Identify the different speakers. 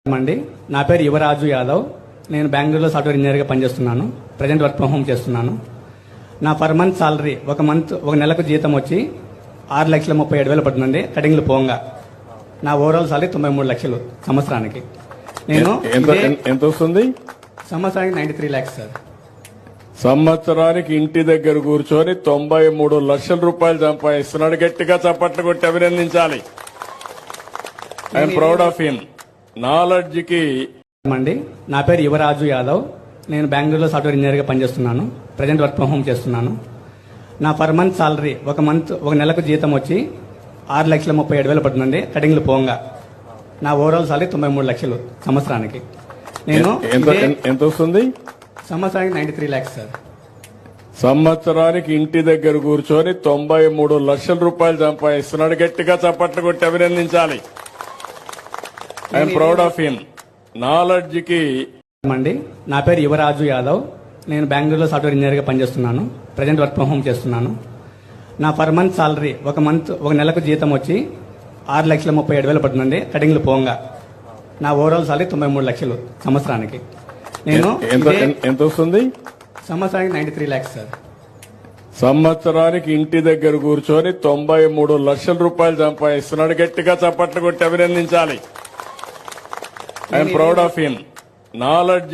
Speaker 1: అండి నా పేరు యువరాజు యాదవ్. నేను బెంగళూరులో సాఫ్ట్వేర్ ఇంజనీర్గా పనిచేస్తున్నాను. ప్రజెంట్ వర్క్ ఫ్రమ్ హోమ్ చేస్తున్నాను. నా పర్ మంత్ సాలరీ ఒక నెలకు జీతం వచ్చి 6,37,000 పడుతుందండి. కటింగ్లు పోంగా నా ఓవరాల్ సాలరీ 93 లక్షలు సంవత్సరానికి. నేను
Speaker 2: ఎంత వస్తుంది?
Speaker 1: సంవత్సరానికి 93 lakhs సార్.
Speaker 2: సంవత్సరానికి ఇంటి దగ్గర కూర్చొని 93 లక్షల రూపాయలు సంపాదిస్తున్నాడు. గట్టిగా చప్పట్లు కొట్టి అభినందించాలి. I'm proud of him. Knowledge కి
Speaker 1: అండి నా పేరు యువరాజు యాదవ్. నేను బెంగళూరులో సాఫ్ట్వేర్ ఇంజనీర్గా పనిచేస్తున్నాను. ప్రజెంట్ వర్క్ ఫ్రమ్ హోమ్ చేస్తున్నాను. నా పర్ మంత్ సాలరీ ఒక నెలకు జీతం వచ్చి 6,37,000 పడుతుందండి. కటింగ్లు పోంగా నా ఓవరాల్ సాలరీ 93 లక్షలు సంవత్సరానికి. నేను
Speaker 2: ఎంత వస్తుంది?
Speaker 1: సంవత్సరానికి 93 lakhs సార్.
Speaker 2: సంవత్సరానికి ఇంటి దగ్గర కూర్చొని 93 లక్షల రూపాయలు సంపాదిస్తున్నాడు. గట్టిగా చప్పట్లు కొట్టి అభినందించాలి. I'm proud of him. Knowledge కి
Speaker 1: అండి నా పేరు యువరాజు యాదవ్. నేను బెంగళూరులో సాఫ్ట్వేర్ ఇంజనీర్గా పనిచేస్తున్నాను. ప్రజెంట్ వర్క్ ఫ్రమ్ హోమ్ చేస్తున్నాను. నా పర్ మంత్ సాలరీ ఒక నెలకు జీతం వచ్చి 6,37,000 పడుతుందండి. కటింగ్లు పోంగా నా ఓవరాల్ సాలరీ 93 లక్షలు సంవత్సరానికి. నేను
Speaker 2: ఎంత వస్తుంది?
Speaker 1: సంవత్సరానికి 93 lakhs సార్.
Speaker 2: సంవత్సరానికి ఇంటి దగ్గర కూర్చొని 93 లక్షల రూపాయలు సంపాదిస్తున్నాడు. గట్టిగా చప్పట్లు కొట్టి అభినందించాలి. I'm proud of him. Knowledge